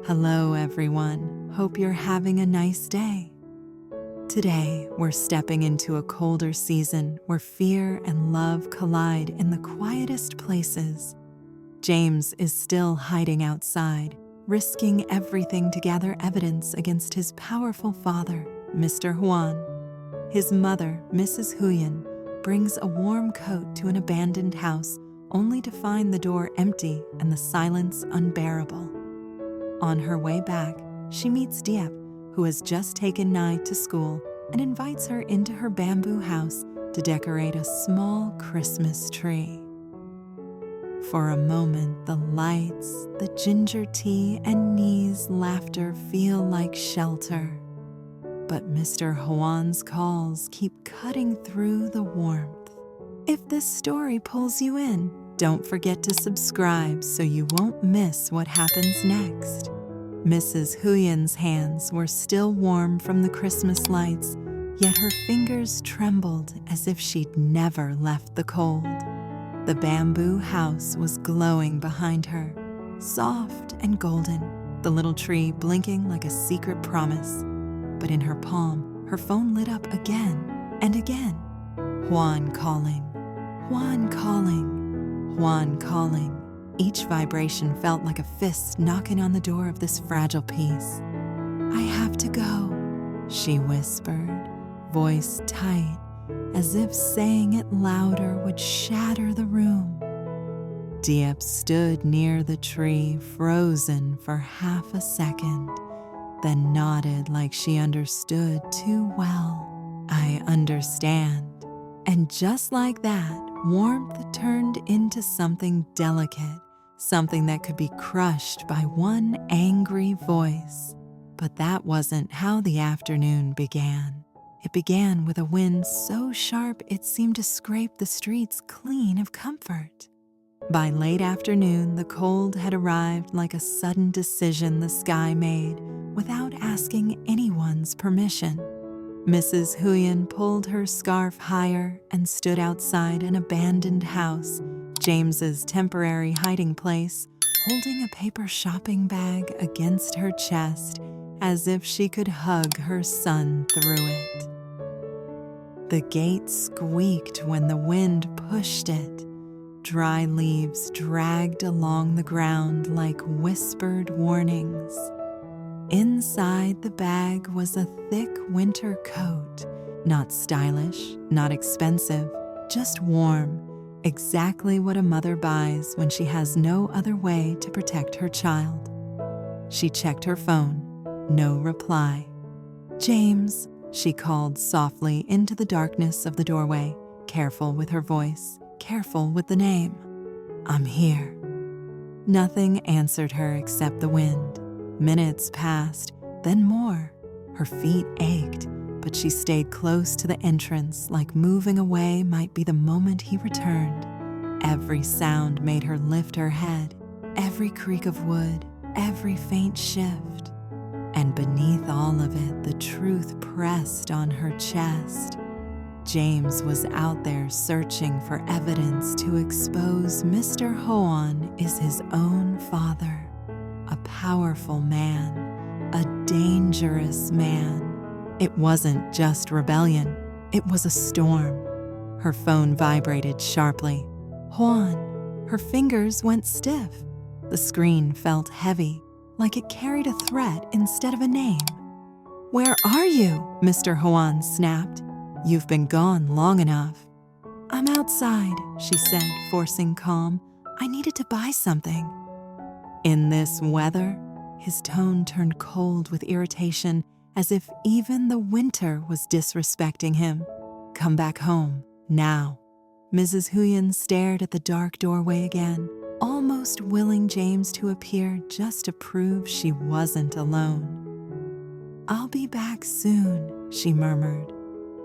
Hello everyone, hope you're having a nice day. Today, we're stepping into a colder season where fear and love collide in the quietest places. James is still hiding outside, risking everything to gather evidence against his powerful father, Mr. Juan. His mother, Mrs. Huyen, brings a warm coat to an abandoned house only to find the door empty and the silence unbearable. On her way back, she meets Diep, who has just taken Ly to school and invites her into her bamboo house to decorate a small Christmas tree. For a moment, the lights, the ginger tea, and Ny's laughter feel like shelter. But Mr. Juan's calls keep cutting through the warmth. If this story pulls you in, don't forget to subscribe so you won't miss what happens next. Mrs. Huyen's hands were still warm from the Christmas lights, yet her fingers trembled as if she'd never left the cold. The bamboo house was glowing behind her, soft and golden, the little tree blinking like a secret promise. But in her palm, her phone lit up again and again. Juan calling, Juan calling. Juan calling. Each vibration felt like a fist knocking on the door of this fragile piece. "I have to go," she whispered, voice tight, as if saying it louder would shatter the room. Diep stood near the tree, frozen for half a second, then nodded like she understood too well. "I understand." And just like that, warmth turned into something delicate, something that could be crushed by one angry voice. But that wasn't how the afternoon began. It began with a wind so sharp it seemed to scrape the streets clean of comfort. By late afternoon, the cold had arrived like a sudden decision the sky made without asking anyone's permission. Mrs. Huyen pulled her scarf higher and stood outside an abandoned house, James's temporary hiding place, holding a paper shopping bag against her chest as if she could hug her son through it. The gate squeaked when the wind pushed it. Dry leaves dragged along the ground like whispered warnings. Inside the bag was a thick winter coat, not stylish, not expensive, just warm, exactly what a mother buys when she has no other way to protect her child. She checked her phone, no reply. "James," she called softly into the darkness of the doorway, careful with her voice, careful with the name. "I'm here." Nothing answered her except the wind. Minutes passed, then more. Her feet ached, but she stayed close to the entrance like moving away might be the moment he returned. Every sound made her lift her head, every creak of wood, every faint shift. And beneath all of it, the truth pressed on her chest. James was out there searching for evidence to expose Mr. Juan is his own father. A powerful man, a dangerous man. It wasn't just rebellion, it was a storm. Her phone vibrated sharply. "Juan." Her fingers went stiff. The screen felt heavy, like it carried a threat instead of a name. "Where are you?" Mr. Juan snapped. "You've been gone long enough." "I'm outside," she said, forcing calm. "I needed to buy something." In this weather, his tone turned cold with irritation, as if even the winter was disrespecting him. "Come back home, now." Mrs. Huyen stared at the dark doorway again, almost willing James to appear just to prove she wasn't alone. "I'll be back soon," she murmured.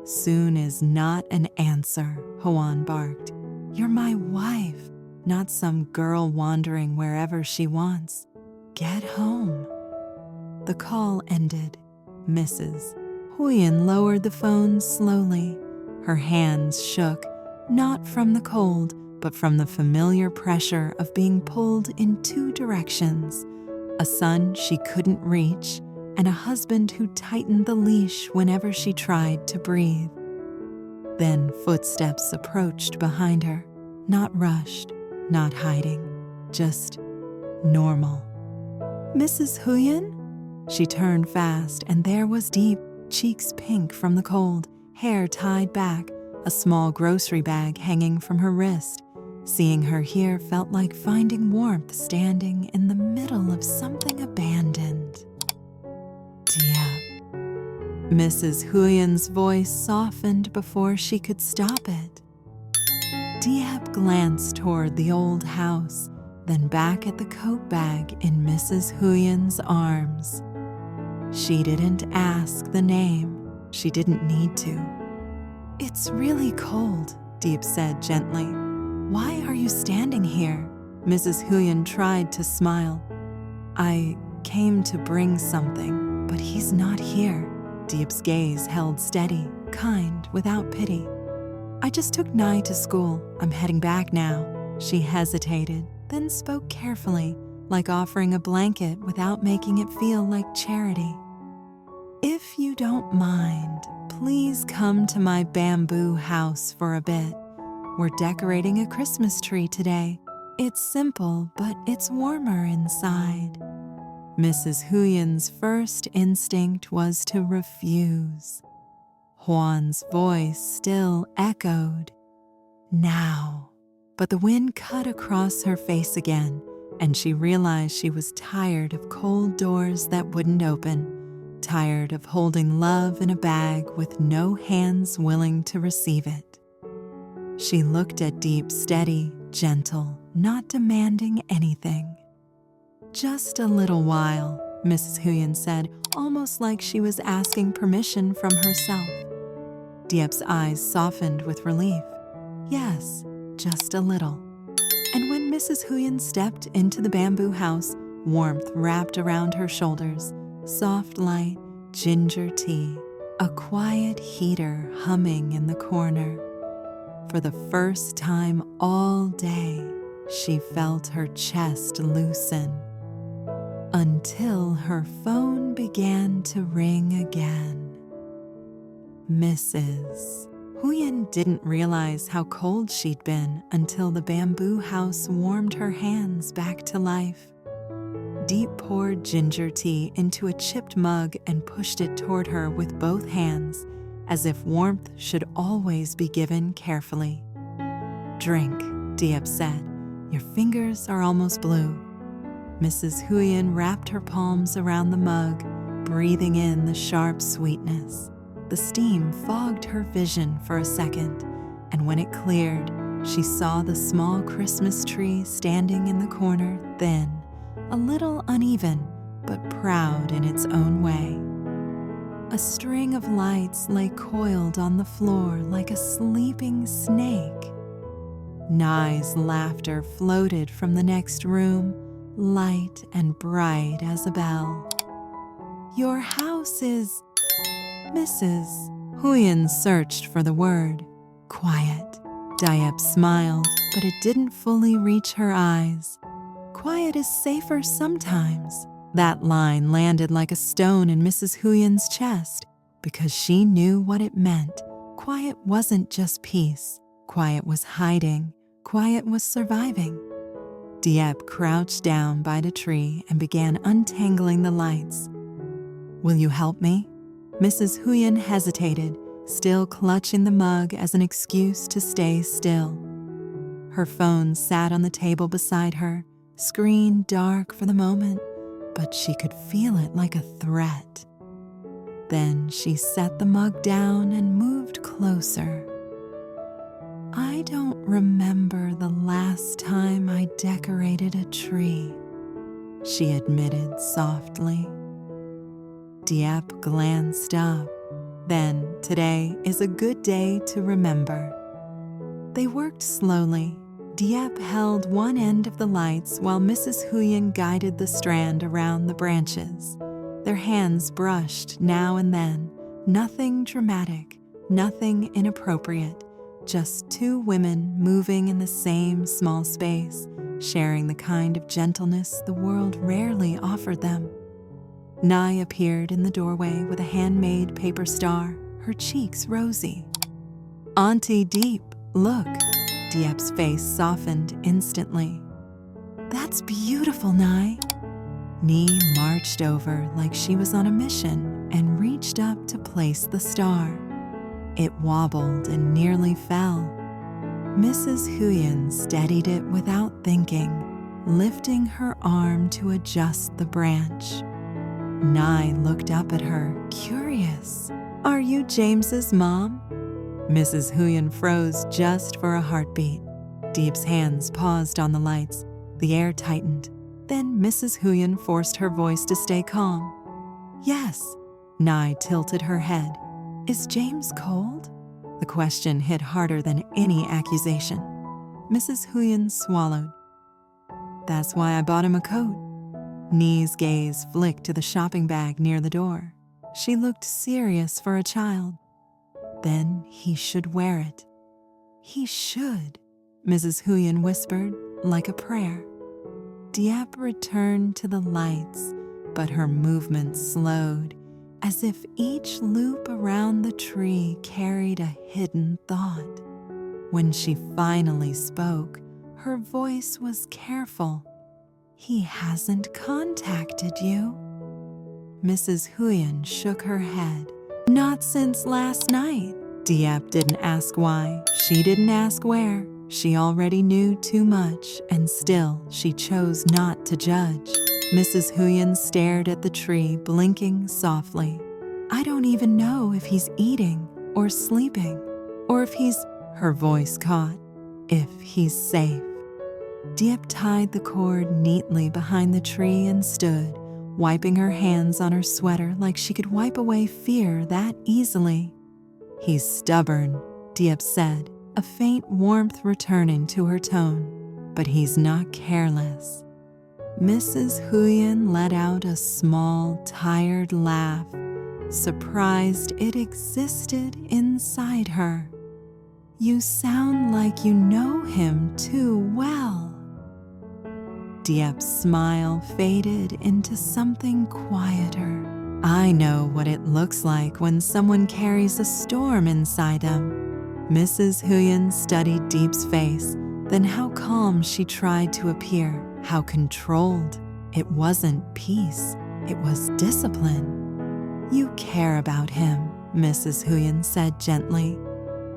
"Soon is not an answer," Juan barked. "You're my wife, not some girl wandering wherever she wants. Get home." The call ended. Mrs. Huyen lowered the phone slowly. Her hands shook, not from the cold, but from the familiar pressure of being pulled in two directions. a son she couldn't reach, and a husband who tightened the leash whenever she tried to breathe. Then footsteps approached behind her, not rushed, not hiding, just normal. "Mrs. Huyen?" She turned fast, and there was Diep, cheeks pink from the cold, hair tied back, a small grocery bag hanging from her wrist. Seeing her here felt like finding warmth standing in the middle of something abandoned. "Diep." Mrs. Huyen's voice softened before she could stop it. Diep glanced toward the old house, then back at the coat bag in Mrs. Huyen's arms. She didn't ask the name. She didn't need to. "It's really cold," Diep said gently. "Why are you standing here?" Mrs. Huyen tried to smile. "I came to bring something, but he's not here." Diep's gaze held steady, kind, without pity. "I just took Ly to school. I'm heading back now." She hesitated, then spoke carefully, like offering a blanket without making it feel like charity. "If you don't mind, please come to my bamboo house for a bit. We're decorating a Christmas tree today. It's simple, but it's warmer inside." Mrs. Huyen's first instinct was to refuse. Juan's voice still echoed, "Now." But the wind cut across her face again, and she realized she was tired of cold doors that wouldn't open, tired of holding love in a bag with no hands willing to receive it. She looked at Diep, steady, gentle, not demanding anything. "Just a little while," Mrs. Huyen said, almost like she was asking permission from herself. Diep's eyes softened with relief. "Yes, just a little." And when Mrs. Huyen stepped into the bamboo house, warmth wrapped around her shoulders, soft light, ginger tea, a quiet heater humming in the corner. For the first time all day, she felt her chest loosen. Until her phone began to ring again. Mrs. Huyen didn't realize how cold she'd been until the bamboo house warmed her hands back to life. Diep poured ginger tea into a chipped mug and pushed it toward her with both hands, as if warmth should always be given carefully. "Drink," Diep said. "Your fingers are almost blue." Mrs. Huyen wrapped her palms around the mug, breathing in the sharp sweetness. The steam fogged her vision for a second, and when it cleared, she saw the small Christmas tree standing in the corner, thin, a little uneven, but proud in its own way. A string of lights lay coiled on the floor like a sleeping snake. Ly's laughter floated from the next room, light and bright as a bell. "Your house is..." Mrs. Huyen searched for the word. "Quiet." Diep smiled, but it didn't fully reach her eyes. "Quiet is safer sometimes." That line landed like a stone in Mrs. Huyen's chest, because she knew what it meant. Quiet wasn't just peace. Quiet was hiding. Quiet was surviving. Diep crouched down by the tree and began untangling the lights. "Will you help me?" Mrs. Huyen hesitated, still clutching the mug as an excuse to stay still. Her phone sat on the table beside her, screen dark for the moment, but she could feel it like a threat. Then she set the mug down and moved closer. "I don't remember the last time I decorated a tree," she admitted softly. Diep glanced up. "Then today is a good day to remember." They worked slowly. Diep held one end of the lights while Mrs. Huyen guided the strand around the branches. Their hands brushed now and then, nothing dramatic, nothing inappropriate, just two women moving in the same small space, sharing the kind of gentleness the world rarely offered them. Ly appeared in the doorway with a handmade paper star, her cheeks rosy. "Auntie Diep, look." Diep's face softened instantly. "That's beautiful, Ly." Ly marched over like she was on a mission and reached up to place the star. It wobbled and nearly fell. Mrs. Huyen steadied it without thinking, lifting her arm to adjust the branch. Ly looked up at her, curious. "Are you James's mom?" Mrs. Huyen froze just for a heartbeat. Diep's hands paused on the lights. The air tightened. Then Mrs. Huyen forced her voice to stay calm. "Yes." Ly tilted her head. "Is James cold?" The question hit harder than any accusation. Mrs. Huyen swallowed. "That's why I bought him a coat." Ly's gaze flicked to the shopping bag near the door. She looked serious for a child. "Then he should wear it." "He should," Mrs. Huyen whispered, like a prayer. Diep returned to the lights, but her movement slowed, as if each loop around the tree carried a hidden thought. When she finally spoke, her voice was careful. "He hasn't contacted you." Mrs. Huyen shook her head. "Not since last night." Diep didn't ask why. She didn't ask where. She already knew too much, and still she chose not to judge. Mrs. Huyen stared at the tree, blinking softly. "I don't even know if he's eating or sleeping, or if he's," her voice caught, "if he's safe." Diep tied the cord neatly behind the tree and stood, wiping her hands on her sweater like she could wipe away fear that easily. "He's stubborn," Diep said, a faint warmth returning to her tone, "but he's not careless." Mrs. Huyen let out a small, tired laugh, surprised it existed inside her. "You sound like you know him too well." Diep's smile faded into something quieter. "I know what it looks like when someone carries a storm inside them." Mrs. Huyen studied Diep's face, then how calm she tried to appear, how controlled. It wasn't peace, it was discipline. "You care about him," Mrs. Huyen said gently.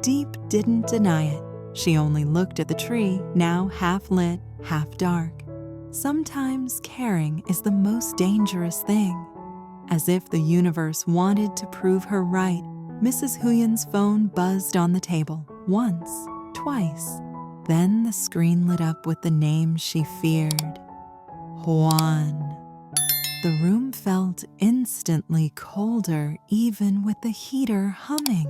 Diep didn't deny it. She only looked at the tree, now half lit, half dark. Sometimes caring is the most dangerous thing. As if the universe wanted to prove her right, Mrs. Huyen's phone buzzed on the table, once, twice. Then the screen lit up with the name she feared. Juan. The room felt instantly colder, even with the heater humming.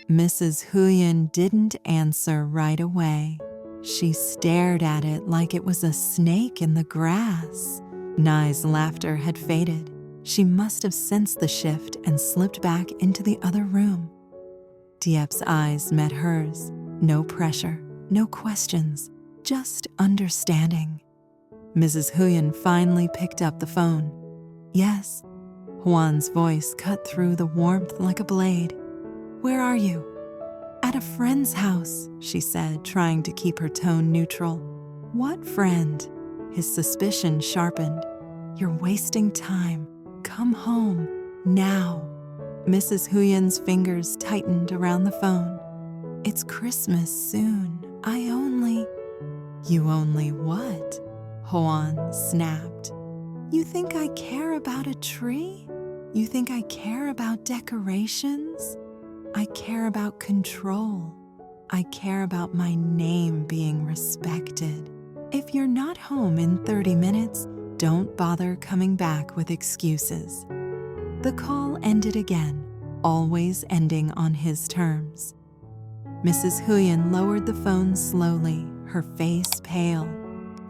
Mrs. Huyen didn't answer right away. She stared at it like it was a snake in the grass. Ly's laughter had faded. She must have sensed the shift and slipped back into the other room. Diep's eyes met hers. No pressure, no questions, just understanding. Mrs. Huyen finally picked up the phone. "Yes." Juan's voice cut through the warmth like a blade. "Where are you?" "At a friend's house," she said, trying to keep her tone neutral. "What friend?" His suspicion sharpened. "You're wasting time. Come home, now." Mrs. Huyen's fingers tightened around the phone. "It's Christmas soon. You only what?" Juan snapped. "You think I care about a tree? You think I care about decorations? I care about control. I care about my name being respected. If you're not home in 30 minutes, don't bother coming back with excuses." The call ended again, always ending on his terms. Mrs. Huyen lowered the phone slowly, her face pale.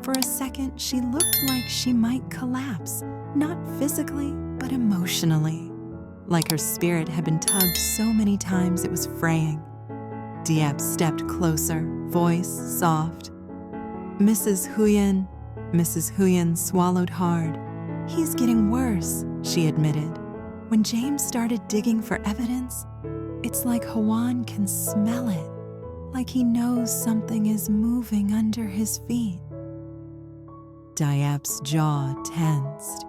For a second, she looked like she might collapse, not physically, but emotionally. Like her spirit had been tugged so many times it was fraying. Diep stepped closer, voice soft. Mrs. Huyen swallowed hard. He's getting worse, she admitted. When James started digging for evidence, it's like Huan can smell it, like he knows something is moving under his feet. Diep's jaw tensed.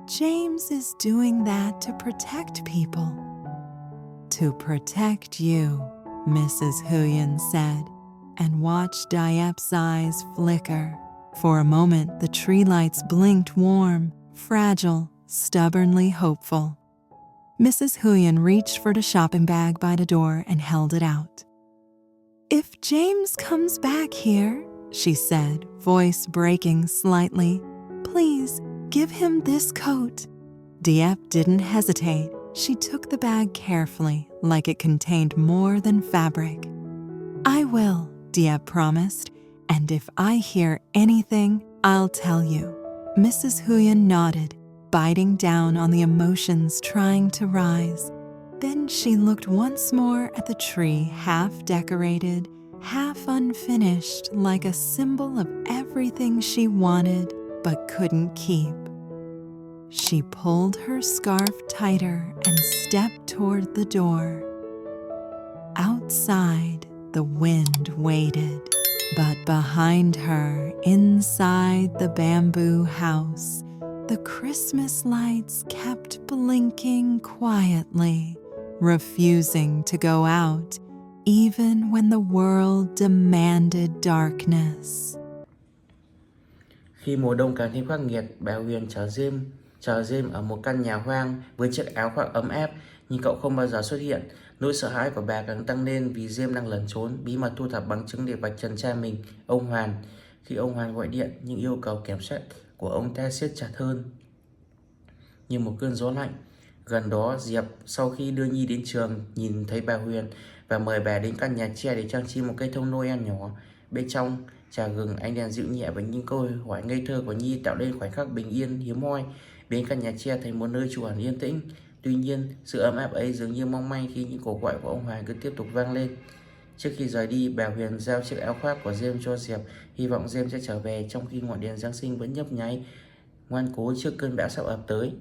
James is doing that to protect people. To protect you, Mrs. Huyen said, and watched Diep's eyes flicker. For a moment, the tree lights blinked warm, fragile, stubbornly hopeful. Mrs. Huyen reached for the shopping bag by the door and held it out. "If James comes back here," she said, voice breaking slightly, "please give him this coat." Diep didn't hesitate. She took the bag carefully, like it contained more than fabric. "I will," Diep promised, "and if I hear anything, I'll tell you." Mrs. Huyen nodded, biting down on the emotions trying to rise. Then she looked once more at the tree, half decorated, half unfinished, like a symbol of everything she wanted but couldn't keep. She pulled her scarf tighter and stepped toward the door. Outside, the wind waited, but behind her, inside the bamboo house, the Christmas lights kept blinking quietly, refusing to go out, even when the world demanded darkness. Khi mùa đông càng thêm khắc nghiệt, bà Huyền chờ James ở một căn nhà hoang với chiếc áo khoác ấm áp, nhưng cậu không bao giờ xuất hiện. Nỗi sợ hãi của bà càng tăng lên vì James đang lẩn trốn, bí mật thu thập bằng chứng để vạch trần cha mình, ông Hoàn. Khi ông Hoàn gọi điện, những yêu cầu kiểm soát của ông ta siết chặt hơn như một cơn gió lạnh. Gần đó, Diệp sau khi đưa Nhi đến trường nhìn thấy bà Huyền và mời bà đến căn nhà tre để trang trí một cây thông Noel nhỏ. Bên trong trà gừng, ánh đèn dịu nhẹ và những câu hỏi ngây thơ của Nhi tạo nên khoảnh khắc bình yên hiếm hoi, biến căn nhà tre thành một nơi trú ẩn yên tĩnh. Tuy nhiên, sự ấm áp ấy dường như mong manh khi những cuộc gọi của ông Hoàng cứ tiếp tục vang lên. Trước khi rời đi, bà Huyền giao chiếc áo khoác của James cho Diệp, hy vọng James sẽ trở về trong khi ngọn đèn Giáng sinh vẫn nhấp nháy ngoan cố trước cơn bão sắp ập tới.